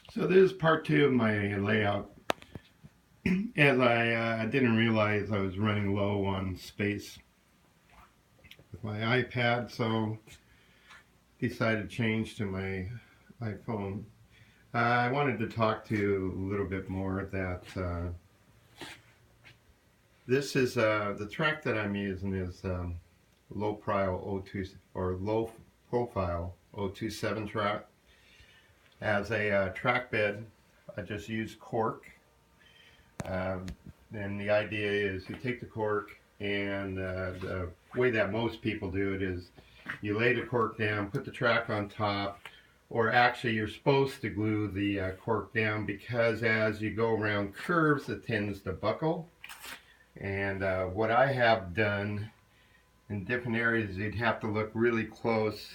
So this is part two of my layout. As I didn't realize I was running low on space with my iPad, so decided to change to my iPhone. I wanted to talk to you a little bit more that this is the track that I'm using is low profile O2 or low profile 027 track. As a track bed, I just use cork. Um, and the idea is you take the cork, and the way that most people do it is you lay the cork down, put the track on top, or actually you're supposed to glue the cork down because as you go around curves it tends to buckle. And what I have done in different areas, you'd have to look really close.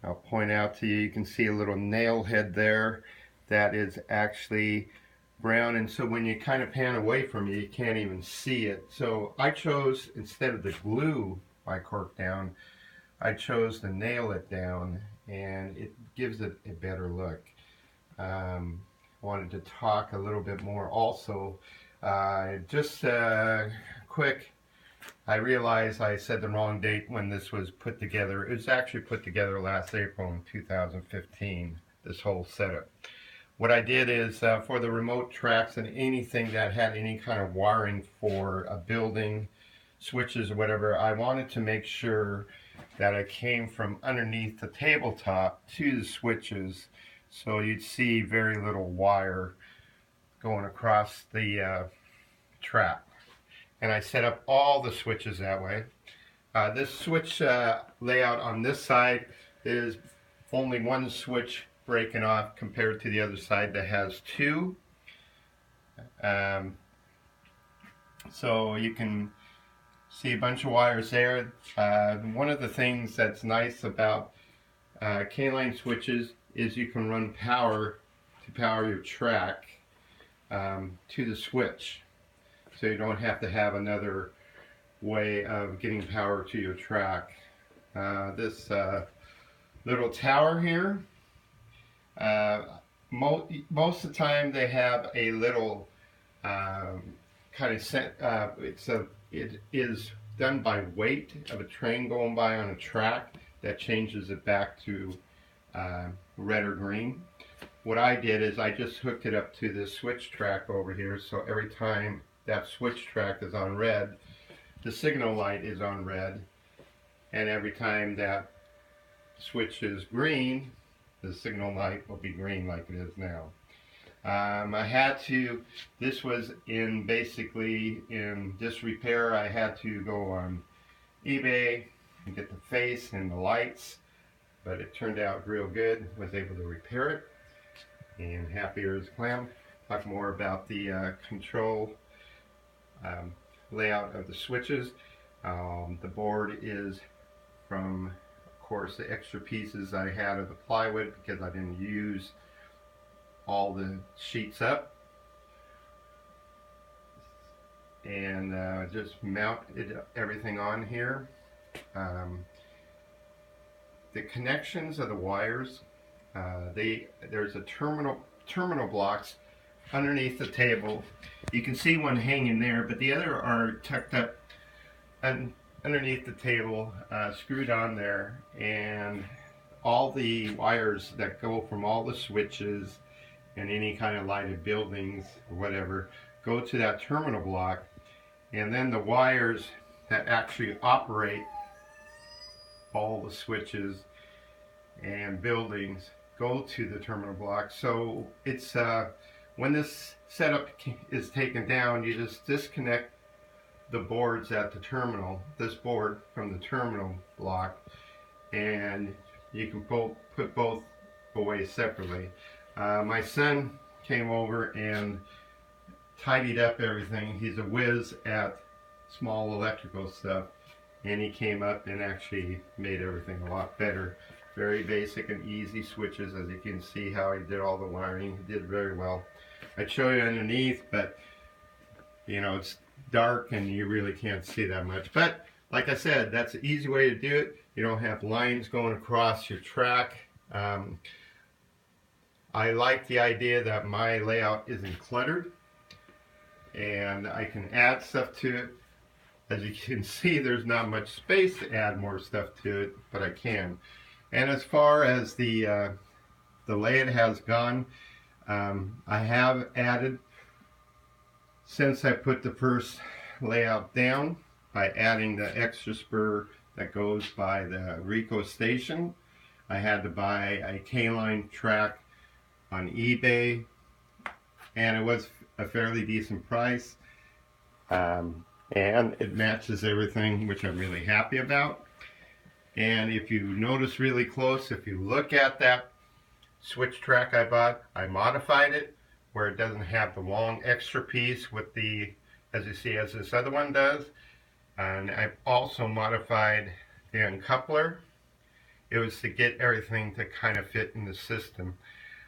I'll point out to you, you can see a little nail head there that is actually brown, and so when you kind of pan away from you can't even see it. So I chose, instead of the glue my cork down, I chose to nail it down, and it gives it a better look. Wanted to talk a little bit more also. Just quick, I realized I said the wrong date when this was put together. It was actually put together last April in 2015, this whole setup. What I did is for the remote tracks and anything that had any kind of wiring for a building, switches or whatever, I wanted to make sure that it came from underneath the tabletop to the switches, so you'd see very little wire going across the track. And I set up all the switches that way. This switch layout on this side is only one switch breaking off compared to the other side that has two. So you can see a bunch of wires there. One of the things that's nice about K-line switches is you can run power to power your track to the switch. So you don't have to have another way of getting power to your track. This little tower here, most of the time they have a little kind of set, it is done by weight of a train going by on a track that changes it back to red or green. What I did is I just hooked it up to this switch track over here, so every time that switch track is on red, the signal light is on red, and every time that switch is green, the signal light will be green like it is now. I had to, this was in basically in disrepair. I had to go on eBay and get the face and the lights, but it turned out real good. Was able to repair it, and happier as a clam. Talk more about the control layout of the switches. The board is from, of course, the extra pieces I had of the plywood because I didn't use all the sheets up, and just mounted everything on here. The connections of the wires, there's a terminal blocks underneath the table. You can see one hanging there, but the other are tucked up underneath the table, screwed on there, and all the wires that go from all the switches and any kind of lighted buildings or whatever go to that terminal block, and then the wires that actually operate all the switches and buildings go to the terminal block. So it's when this setup is taken down, you just disconnect the boards at the terminal, this board from the terminal block, and you can put both away separately. My son came over and tidied up everything. He's a whiz at small electrical stuff, and he came up and actually made everything a lot better. Very basic and easy switches, as you can see how he did all the wiring. He did very well. I'd show you underneath, but you know, it's dark and you really can't see that much. But like I said, that's an easy way to do it. You don't have lines going across your track. I like the idea that my layout isn't cluttered and I can add stuff to it. As you can see, there's not much space to add more stuff to it, but I can. And as far as the layout has gone, I have added, since I put the first layout down, by adding the extra spur that goes by the Rico station. I had to buy a K-line track on eBay, and it was a fairly decent price. And it matches everything, which I'm really happy about. And if you notice really close, if you look at that switch track I bought, I modified it where it doesn't have the long extra piece with the, as you see, as this other one does. And I've also modified the uncoupler. It was to get everything to kind of fit in the system.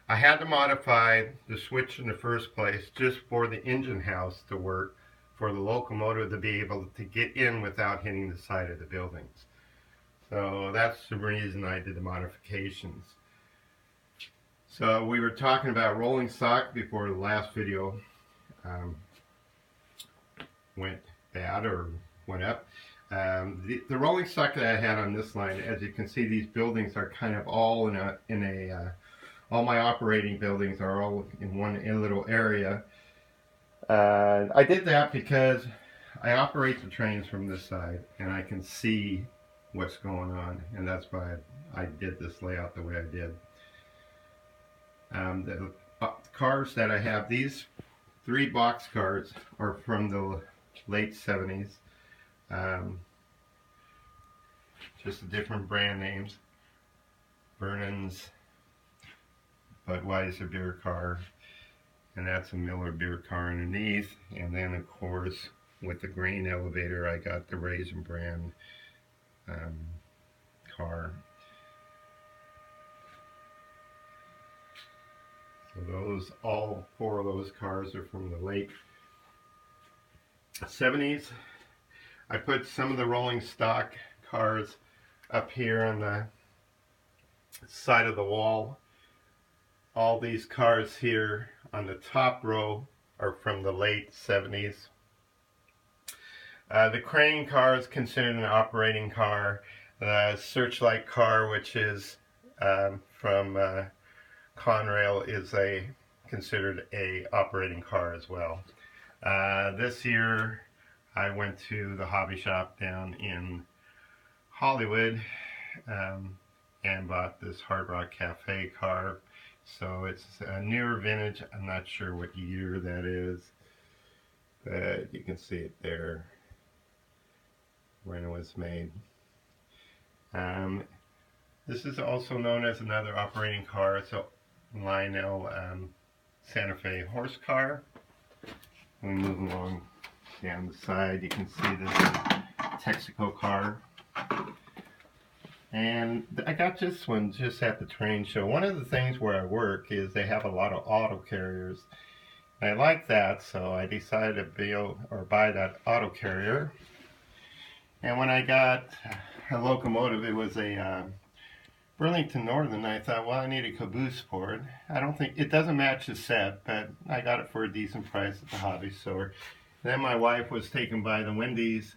I had to modify the switch in the first place just for the engine house to work, for the locomotive to be able to get in without hitting the side of the buildings. So that's the reason I did the modifications. So we were talking about rolling stock before the last video went bad or went up. The rolling stock that I had on this line, as you can see, these buildings are kind of all all my operating buildings are all in one little area. I did that because I operate the trains from this side and I can see what's going on, and that's why I did this layout the way I did. The cars that I have, these 3 box cars, are from the late 70s. Just different brand names. Vernon's, Budweiser beer car, and that's a Miller beer car underneath. And then of course with the grain elevator I got the Raisin brand car. So all 4 of those cars are from the late 70s. I put some of the rolling stock cars up here on the side of the wall. All these cars here on the top row are from the late 70s. The crane car is considered an operating car. The searchlight car, which is from Conrail, is considered a operating car as well. This year I went to the hobby shop down in Hollywood and bought this Hard Rock Cafe car. So it's a newer vintage. I'm not sure what year that is, but you can see it there when it was made. This is also known as another operating car. It's a Lionel Santa Fe horse car. We move along down the side. You can see this Texaco car. And I got this one just at the train show. One of the things where I work is they have a lot of auto carriers. And I like that, so I decided to buy that auto carrier. And when I got a locomotive, it was a Burlington Northern. I thought, well, I need a caboose for it. I don't think it doesn't match the set, but I got it for a decent price at the hobby store. Then my wife was taken by the Wendy's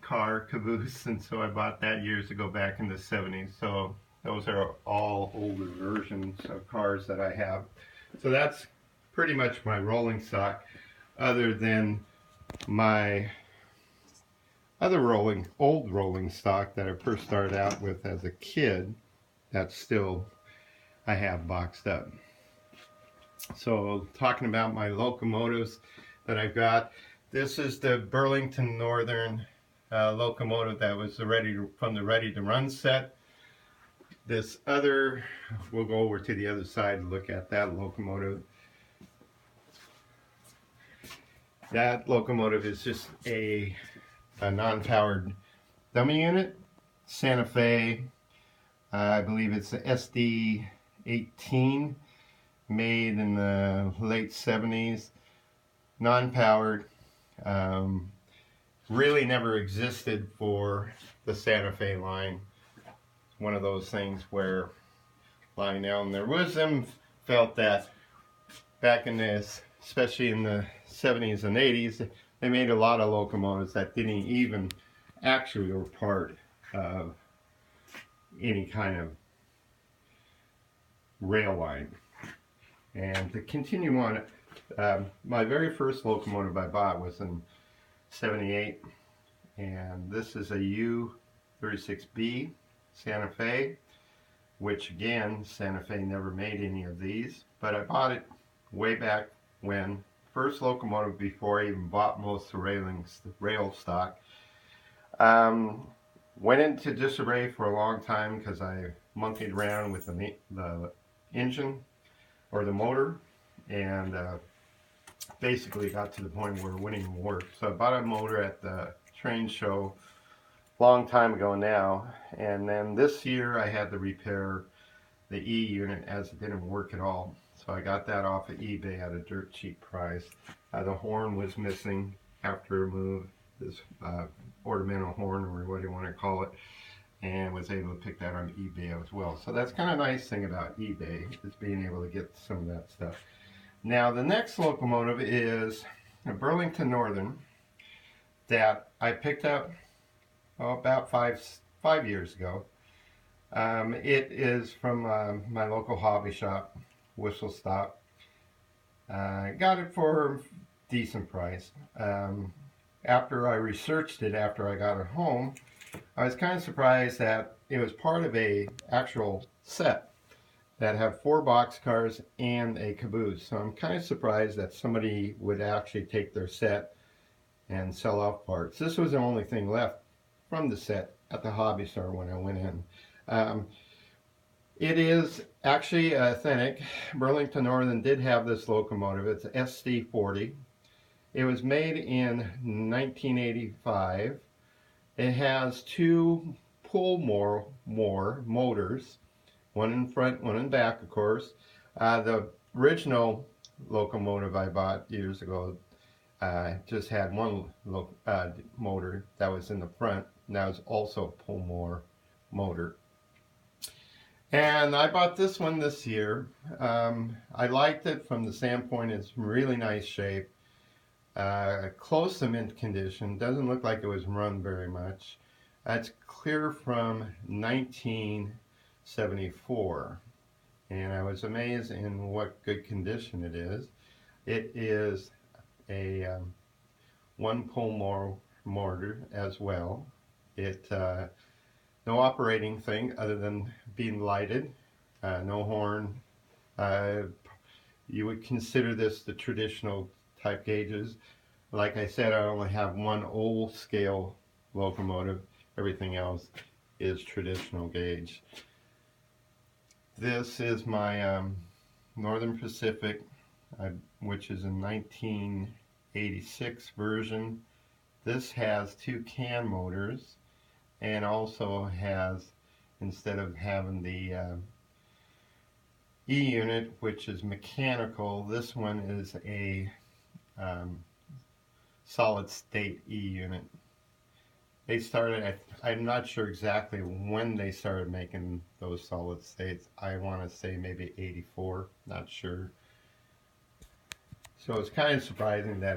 car caboose, and so I bought that years ago back in the 70s. So those are all older versions of cars that I have. So that's pretty much my rolling stock, other than my other old rolling stock that I first started out with as a kid that still I have boxed up. So talking about my locomotives that I've got, this is the Burlington Northern locomotive that was from the Ready to Run set. This other, we'll go over to the other side and look at that locomotive. That locomotive is just a non-powered dummy unit, Santa Fe. I believe it's the SD18, made in the late 70s, non-powered. Really never existed for the Santa Fe line. One of those things where Lionel and their wisdom felt that back in this, especially in the 70s and 80s, they made a lot of locomotives that didn't even actually were part of any kind of rail line. And to continue on, my very first locomotive I bought was in 78, and this is a U36B Santa Fe, which again, Santa Fe never made any of these, but I bought it way back when, first locomotive before I even bought most of the rail stock. Went into disarray for a long time because I monkeyed around with the engine or the motor, and basically got to the point where it wouldn't even work. So I bought a motor at the train show long time ago now, and then this year I had to repair the E unit as it didn't work at all. So I got that off of eBay at a dirt cheap price. The horn was missing after a move, this ornamental horn or what you want to call it, and was able to pick that on eBay as well. So that's kind of a nice thing about eBay, is being able to get some of that stuff. Now the next locomotive is a Burlington Northern that I picked up about five years ago. It is from my local hobby shop, Whistle Stop. Got it for a decent price. After I researched it, after I got it home, I was kind of surprised that it was part of a actual set that have 4 boxcars and a caboose. So I'm kind of surprised that somebody would actually take their set and sell off parts. This was the only thing left from the set at the hobby store when I went in. It is actually authentic. Burlington Northern did have this locomotive. It's SD40. It was made in 1985. It has 2 pull more motors, one in front, one in back, of course. The original locomotive I bought years ago just had one motor that was in the front, and that was also a pull more motor. And I bought this one this year. I liked it from the standpoint it's really nice shape. Close to mint condition. Doesn't look like it was run very much. It's clear from 1974. And I was amazed in what good condition it is. It is a 1 pull more motor as well. It no operating thing other than being lighted, no horn. You would consider this the traditional type gauges. Like I said, I only have one old scale locomotive. Everything else is traditional gauge. This is my Northern Pacific, which is a 1986 version. This has 2 can motors, and also has, instead of having the E unit, which is mechanical, this one is a solid state E unit. They started, I'm not sure exactly when they started making those solid states. I want to say maybe 84, not sure. So it's kind of surprising that